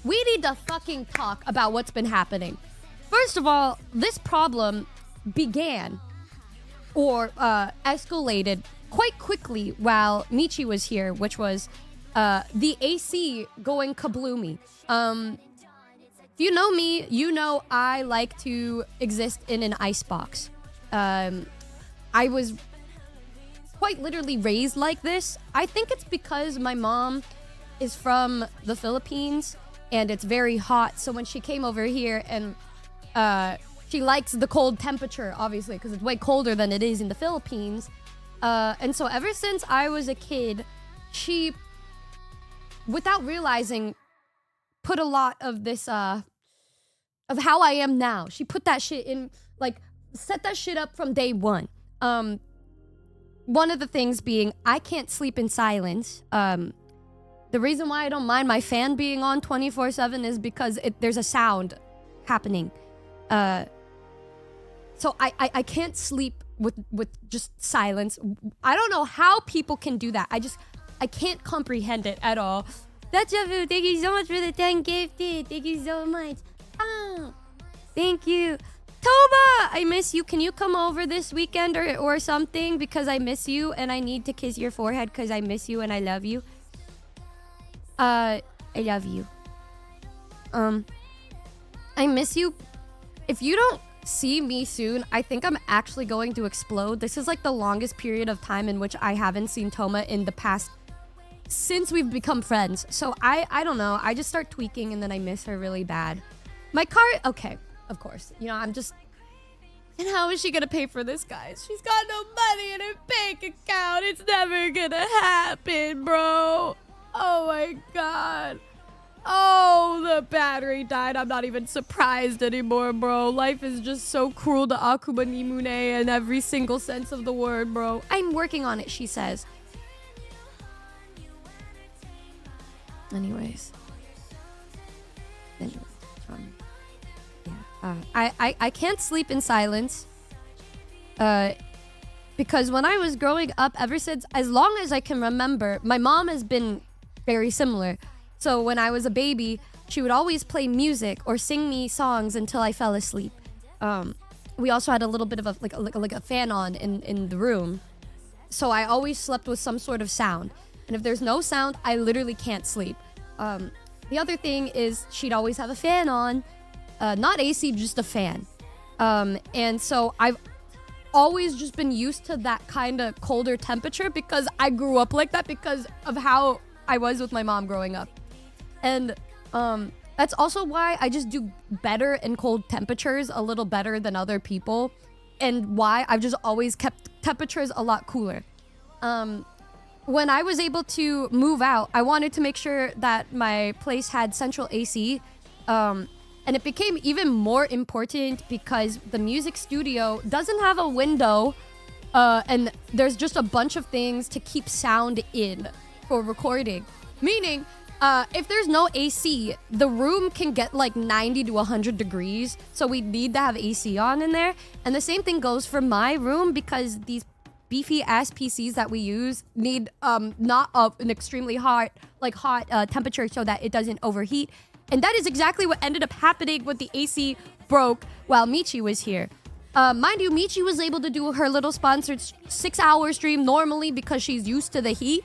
we need to fucking talk about what's been happening. First of all, this problem began or escalated quite quickly while Michi was here, which was the AC going kabloomy. If you know me, you know I like to exist in an icebox. I was quite literally raised like this. I think it's because my mom is from the Philippines and it's very hot. So when she came over here and she likes the cold temperature, obviously, because it's way colder than it is in the Philippines. And so ever since I was a kid, she, without realizing, put a lot of this, of how I am now. She put that shit in, like, set that shit up from day one. One of the things being, I can't sleep in silence. The reason why I don't mind my fan being on 24/7 is because there's a sound happening. So I can't sleep with just silence. I don't know how people can do that. I can't comprehend it at all. That's it. Thank you so much for the 10 gifted. Thank you so much. Oh, thank you. Toba, I miss you. Can you come over this weekend or something? Because I miss you and I need to kiss your forehead because I miss you and I love you. I love you. I miss you. If you don't see me soon, I think I'm actually going to explode. This is like the longest period of time in which I haven't seen Toma in the past since we've become friends. So I don't know. I just start tweaking and then I miss her really bad. My car, okay, of course. You know, I'm just... And how is she gonna pay for this, guys? She's got no money in her bank account. It's never gonna happen, bro. Oh my god. Oh, the battery died. I'm not even surprised anymore, bro. Life is just so cruel to Akuma Nihmune in every single sense of the word, bro. I'm working on it, she says. Anyways. I can't sleep in silence. Because when I was growing up, ever since, as long as I can remember, my mom has been very similar. So when I was a baby, she would always play music or sing me songs until I fell asleep. We also had a little bit of a fan on in the room. So I always slept with some sort of sound. And if there's no sound, I literally can't sleep. The other thing is she'd always have a fan on. Not AC, just a fan. And so I've always just been used to that kind of colder temperature because I grew up like that because of how I was with my mom growing up. And that's also why I just do better in cold temperatures a little better than other people. And why I've just always kept temperatures a lot cooler. When I was able to move out, I wanted to make sure that my place had central AC. And it became even more important because the music studio doesn't have a window. And there's just a bunch of things to keep sound in for recording. Meaning, if there's no AC, the room can get like 90 to 100 degrees. So we need to have AC on in there. And the same thing goes for my room because these beefy ass PCs that we use need not an extremely hot temperature so that it doesn't overheat. And that is exactly what ended up happening when the AC broke while Michi was here. Mind you, Michi was able to do her little sponsored 6-hour stream normally because she's used to the heat.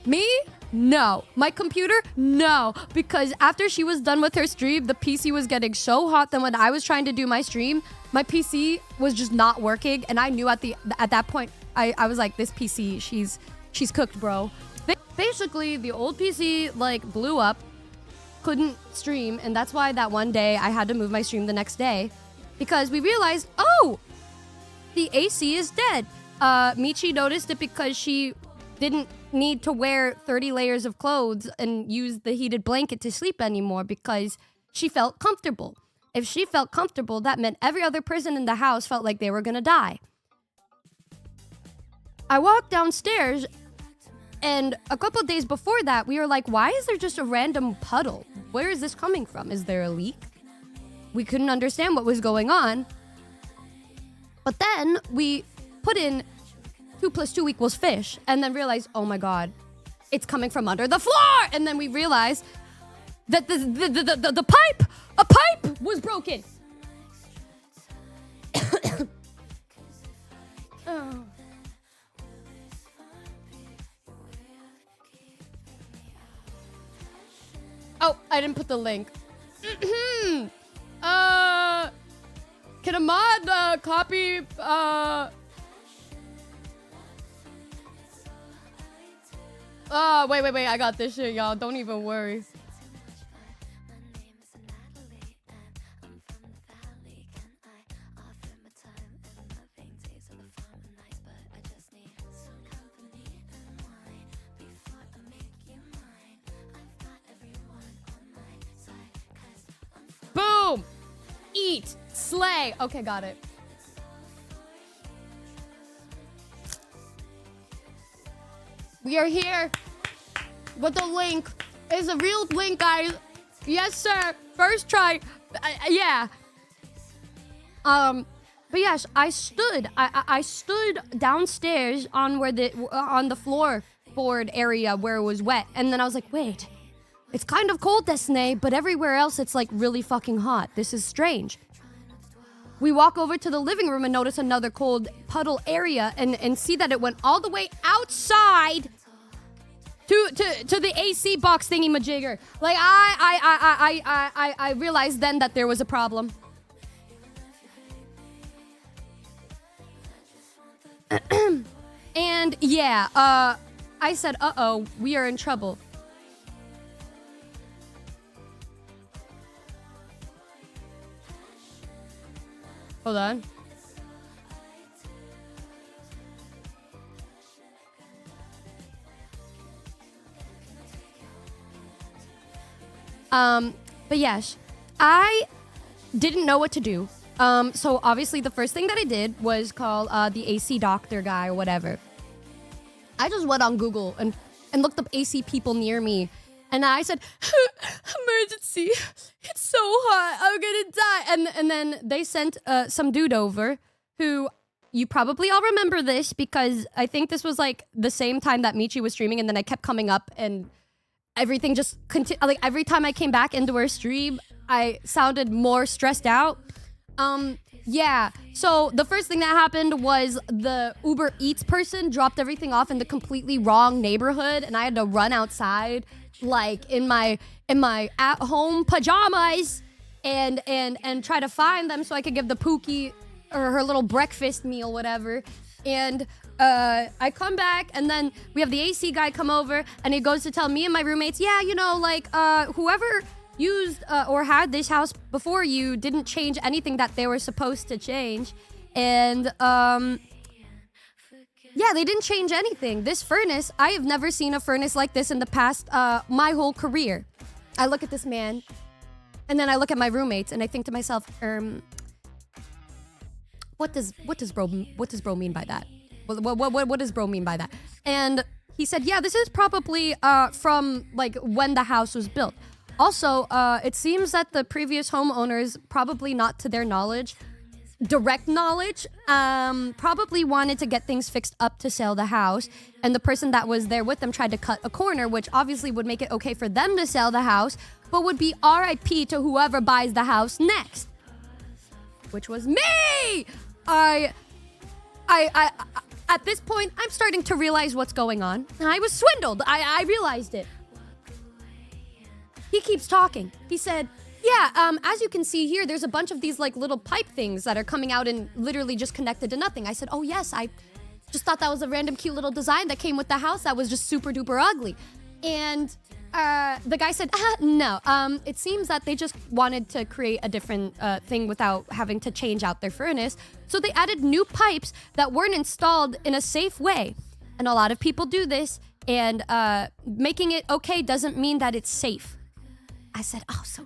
Me? No. My computer? No. Because after she was done with her stream, the PC was getting so hot that when I was trying to do my stream, my PC was just not working. And I knew at that point, I was like, this PC, she's cooked, bro. Basically, the old PC like blew up, couldn't stream, and that's why that one day I had to move my stream the next day because we realized, oh, the AC is dead. Michi noticed it because she didn't need to wear 30 layers of clothes and use the heated blanket to sleep anymore because she felt comfortable. If she felt comfortable, that meant every other person in the house felt like they were gonna die. I walked downstairs, and a couple of days before that, we were like, why is there just a random puddle? Where is this coming from? Is there a leak? We couldn't understand what was going on. But then we put in 2 + 2 = fish and then realized, oh my God, it's coming from under the floor. And then we realized that the pipe, a pipe was broken. Oh. Oh, I didn't put the link. Can a mod copy wait, I got this shit, y'all. Don't even worry. Boom! Eat! Slay! Okay, got it. We are here with the link. It's a real link, guys. Yes, sir. First try. Yeah. But yes, I stood downstairs on where on the floorboard area where it was wet, and then I was like, wait, it's kind of cold this day, but everywhere else it's like really fucking hot. This is strange. We walk over to the living room and notice another cold puddle area and see that it went all the way outside to the AC box thingy majigger. Like I realized then that there was a problem. And yeah, I said, uh-oh, we are in trouble. Hold on. But yes, I didn't know what to do. So obviously the first thing that I did was call the AC doctor guy or whatever. I just went on Google and looked up AC people near me. And I said, emergency, it's so hot, I'm gonna die. And then they sent some dude over who, you probably all remember this because I think this was like the same time that Michi was streaming, and then I kept coming up and everything just like every time I came back into her stream, I sounded more stressed out. Yeah, so the first thing that happened was the Uber Eats person dropped everything off in the completely wrong neighborhood, and I had to run outside like in my at-home pajamas and try to find them so I could give the Pookie or her little breakfast meal, whatever. And I come back, and then we have the AC guy come over, and he goes to tell me and my roommates, yeah, you know, like whoever used or had this house before you didn't change anything that they were supposed to change. And yeah, they didn't change anything. This furnace, I have never seen a furnace like this in the past my whole career. I look at this man, and then I look at my roommates, and I think to myself, what does bro mean by that? What does bro mean by that? And he said, yeah, this is probably from like when the house was built. Also, it seems that the previous homeowners, probably not to their knowledge, direct knowledge, probably wanted to get things fixed up to sell the house, and the person that was there with them tried to cut a corner, which obviously would make it okay for them to sell the house, but would be RIP to whoever buys the house next, which was me. At this point, I'm starting to realize what's going on. I was swindled. I realized it. He keeps talking. He said, yeah, as you can see here, there's a bunch of these like little pipe things that are coming out and literally just connected to nothing. I said, oh yes, I just thought that was a random cute little design that came with the house that was just super duper ugly. And the guy said, no, it seems that they just wanted to create a different thing without having to change out their furnace. So they added new pipes that weren't installed in a safe way. And a lot of people do this, and making it okay doesn't mean that it's safe. I said, oh, so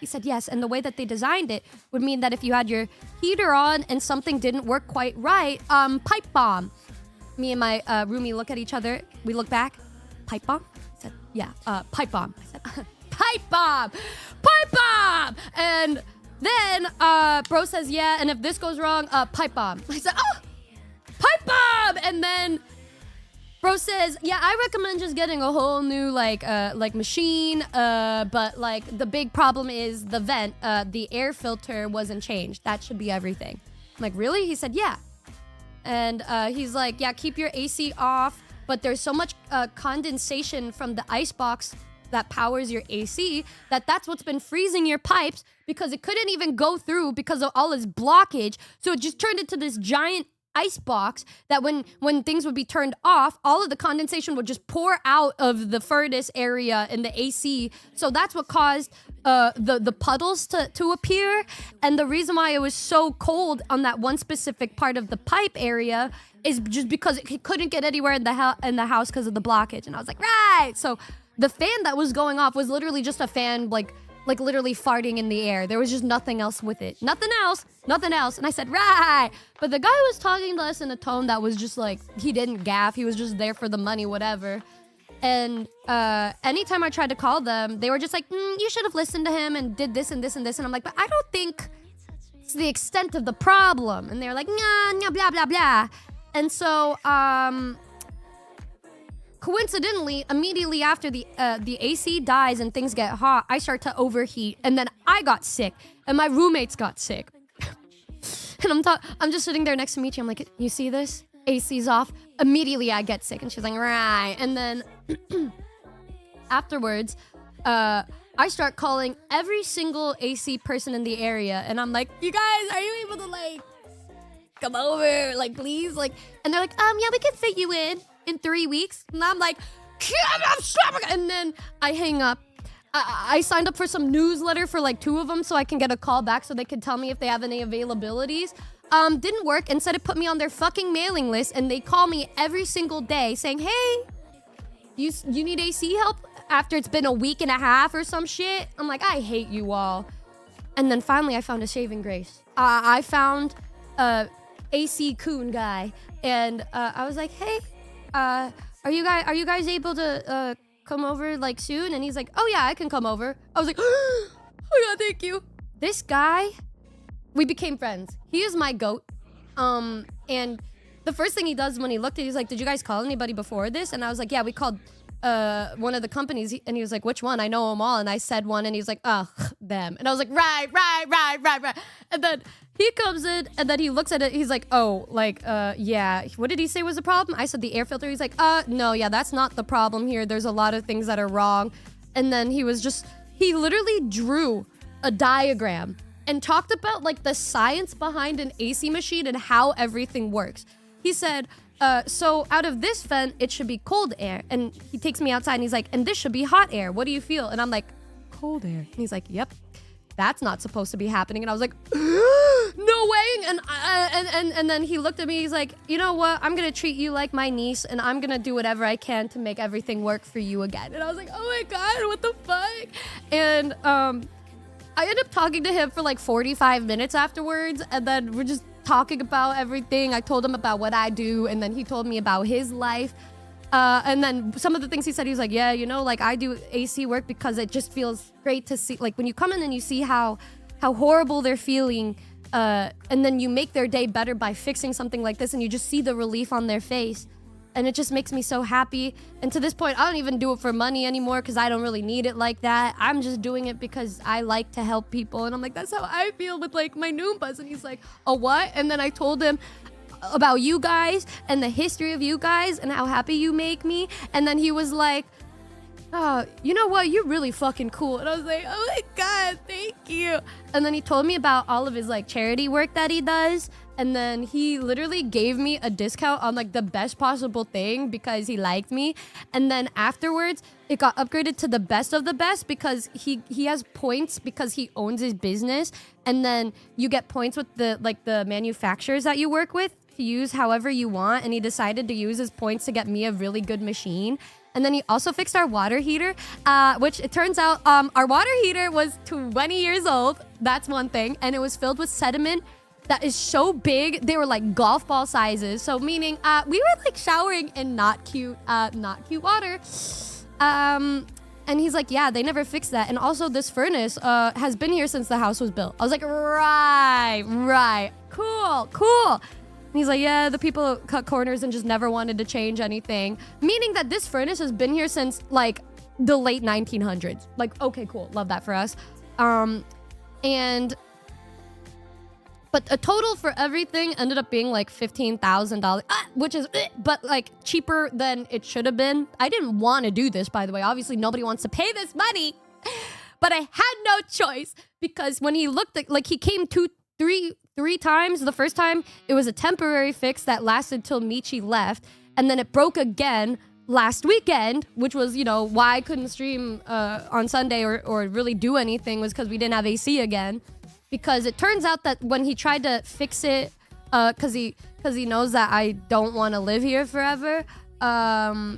he said, yes, and the way that they designed it would mean that if you had your heater on and something didn't work quite right, pipe bomb. Me and my roomie look at each other. We look back. Pipe bomb? I said, yeah, pipe bomb. I said, pipe bomb! Pipe bomb! And then bro says, yeah, and if this goes wrong, pipe bomb. I said, oh, pipe bomb! And then Bro says, yeah, I recommend just getting a whole new like machine. But like the big problem is the vent, the air filter wasn't changed. That should be everything. I'm like, really? He said, yeah. And he's like, yeah, keep your AC off. But there's so much condensation from the icebox that powers your AC that's what's been freezing your pipes because it couldn't even go through because of all this blockage. So it just turned into this giant ice box that when things would be turned off, all of the condensation would just pour out of the furnace area in the AC. So that's what caused the puddles to appear. And the reason why it was so cold on that one specific part of the pipe area is just because it couldn't get anywhere in the house because of the blockage. And I was like, right. So the fan that was going off was literally just a fan, like literally farting in the air. There was just nothing else with it. Nothing else. And I said, right. But the guy was talking to us in a tone that was just like, he didn't gaff. He was just there for the money, whatever. And anytime I tried to call them, they were just like, you should have listened to him and did this and this and this. And I'm like, but I don't think it's the extent of the problem. And they're like, nah, blah, blah, blah. And so, coincidentally, immediately after the AC dies and things get hot, I start to overheat, and then I got sick, and my roommates got sick. And I'm just sitting there next to Michi. I'm like, you see this? AC's off. Immediately, I get sick, and she's like, right. And then afterwards, I start calling every single AC person in the area, and I'm like, you guys, are you able to like come over, like please, like? And they're like, yeah, we can fit you in 3 weeks. And I'm like, and then I hang up. I signed up for some newsletter for like 2 of them so I can get a call back so they can tell me if they have any availabilities. Didn't work. Instead, it put me on their fucking mailing list, and they call me every single day saying, hey, you need AC help after it's been a week and a half or some shit. I'm like, I hate you all. And then finally I found a saving grace. I found AC Coon guy, and I was like, hey, are you guys able to come over like soon? And he's like, oh yeah, I can come over. I was like, oh yeah, thank you. This guy, we became friends. He is my goat. And the first thing he does when he looked at it, he's like, did you guys call anybody before this? And I was like, yeah, we called one of the companies. And he was like, which one? I know them all. And I said one, and he was like, oh, them. And I was like, right. And then he comes in, and then he looks at it. He's like, oh, like, yeah. What did he say was the problem? I said the air filter. He's like, no, yeah, that's not the problem here. There's a lot of things that are wrong. And then he literally drew a diagram and talked about like the science behind an AC machine and how everything works. He said, so out of this vent, it should be cold air. And he takes me outside and he's like, and this should be hot air. What do you feel? And I'm like, cold air. And he's like, yep, that's not supposed to be happening. And I was like, no way. And then he looked at me. He's like, you know what? I'm going to treat you like my niece, and I'm going to do whatever I can to make everything work for you again. And I was like, oh my God, what the fuck? And I ended up talking to him for like 45 minutes afterwards. And then we're just talking about everything. I told him about what I do, and then he told me about his life. And then some of the things he said, he was like, yeah, you know, like I do AC work because it just feels great to see, like when you come in and you see how horrible they're feeling, and then you make their day better by fixing something like this, and you just see the relief on their face. And it just makes me so happy. And to this point, I don't even do it for money anymore because I don't really need it like that. I'm just doing it because I like to help people. And I'm like, that's how I feel with like my Noombas. And he's like, oh, what? And then I told him about you guys and the history of you guys and how happy you make me. And then he was like, oh, you know what? You're really fucking cool. And I was like, oh my God, thank you. And then he told me about all of his like charity work that he does. And then he literally gave me a discount on like the best possible thing because he liked me. And then afterwards, it got upgraded to the best of the best because he has points because he owns his business. And then you get points with the manufacturers that you work with to use however you want. And he decided to use his points to get me a really good machine. And then he also fixed our water heater, which it turns out our water heater was 20 years old. That's one thing. And it was filled with sediment that is so big. They were like golf ball sizes. So meaning we were like showering in not cute water. And he's like, yeah, they never fixed that. And also this furnace has been here since the house was built. I was like, right. Cool. he's like, yeah, the people cut corners and just never wanted to change anything. Meaning that this furnace has been here since like the late 1900s. Like, okay, cool. Love that for us. But a total for everything ended up being like $15,000, which is, but like cheaper than it should have been. I didn't want to do this, by the way. Obviously, nobody wants to pay this money, but I had no choice because when he looked at, like, he came three times. The first time, it was a temporary fix that lasted till Michi left, and then it broke again last weekend, which was, you know, why I couldn't stream on Sunday or really do anything, was because we didn't have AC again. Because it turns out that when he tried to fix it, because he knows that I don't want to live here forever,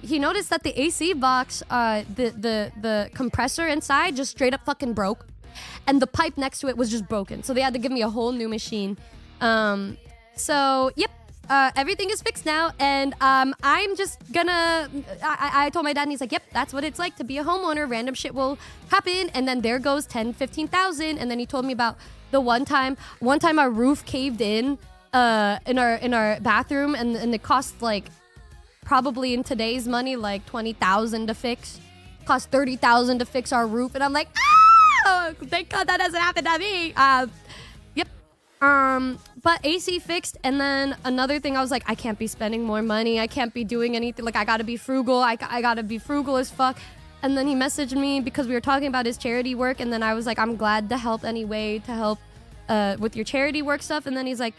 he noticed that the AC box, the compressor inside just straight up fucking broke, and the pipe next to it was just broken. So they had to give me a whole new machine. So yep, everything is fixed now, and I'm just gonna. I told my dad, and he's like, "Yep, that's what it's like to be a homeowner. Random shit will happen, and then there goes 10,000-15,000." And then he told me about the one time our roof caved in our bathroom, and it cost like, probably in today's money, like 20,000 to fix. Cost 30,000 to fix our roof, and I'm like, oh, thank God that doesn't happen to me. Yep. But AC fixed, and then another thing, I was like, I can't be spending more money. I can't be doing anything. Like, I gotta be frugal. I gotta be frugal as fuck. And then he messaged me because we were talking about his charity work, and then I was like, I'm glad to help any way to help with your charity work stuff. And then he's like,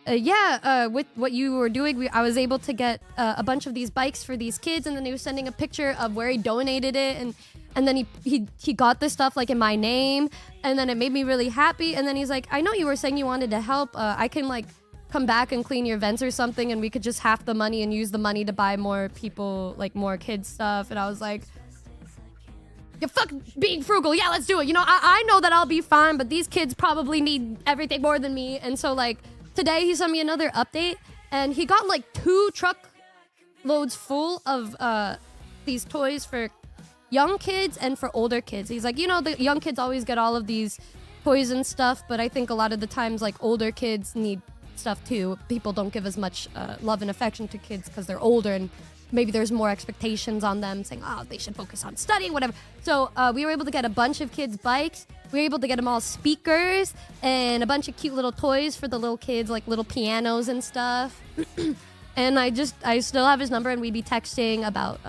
with what you were doing, I was able to get a bunch of these bikes for these kids. And then he was sending a picture of where he donated it, and then he got this stuff like in my name, and then it made me really happy. And then he's like, I know you were saying you wanted to help. I can like come back and clean your vents or something, and we could just half the money and use the money to buy more people, like more kids stuff. And I was like, yeah, fuck being frugal. Yeah, let's do it. You know, I know that I'll be fine, but these kids probably need everything more than me. And so like today he sent me another update, and he got like 2 truck loads full of these toys for young kids and for older kids. He's like, you know, the young kids always get all of these toys and stuff, but I think a lot of the times like older kids need stuff too. People don't give as much love and affection to kids because they're older, and maybe there's more expectations on them saying, oh, they should focus on studying, whatever. So we were able to get a bunch of kids' bikes. We were able to get them all speakers and a bunch of cute little toys for the little kids, like little pianos and stuff. And I still have his number, and we'd be texting about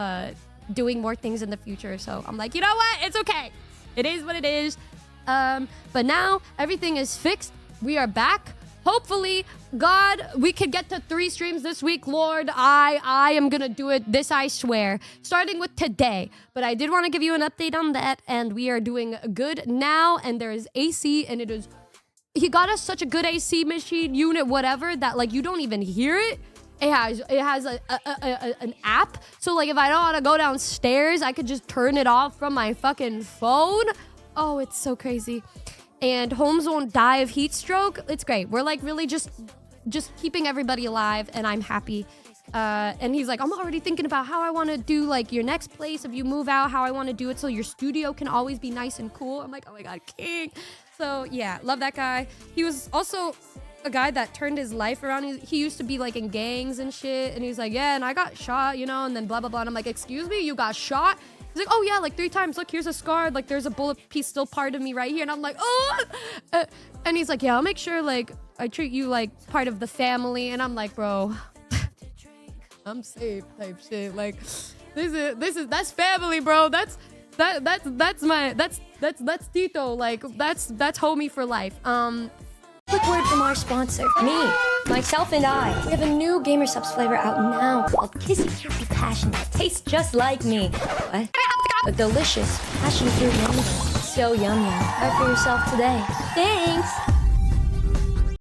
doing more things in the future. So I'm like, you know what? It's okay. It is what it is. But now everything is fixed. We are back. Hopefully, God, we could get to 3 streams this week. Lord, I am gonna do it. This I swear. Starting with today. But I did want to give you an update on that, and we are doing good now. And there is AC, and he got us such a good AC machine, unit, whatever, that like you don't even hear it. It has an app, so like if I don't want to go downstairs, I could just turn it off from my fucking phone. Oh, it's so crazy. And homes won't die of heat stroke. It's great. We're like really just keeping everybody alive, and I'm happy. And he's like, I'm already thinking about how I want to do like your next place if you move out, how I want to do it so your studio can always be nice and cool. I'm like, oh my God, king. So yeah, love that guy. He was also a guy that turned his life around. He used to be like in gangs and shit, and he's like, yeah, and I got shot, you know, and then blah blah blah. And I'm like, excuse me, you got shot? He's like, oh yeah, like 3 times. Look, here's a scar. Like there's a bullet piece still part of me right here. And I'm like, oh. And he's like, yeah, I'll make sure like I treat you like part of the family. And I'm like, bro, I'm safe type shit. Like that's family, bro. That's Tito. Like that's homie for life. Quick word from our sponsor, me, myself, and I. We have a new Gamer Subs flavor out now called Kissy Kissy Passion that tastes just like me. What? A delicious passion fruit mango. So yum yum. Try for yourself today. Thanks!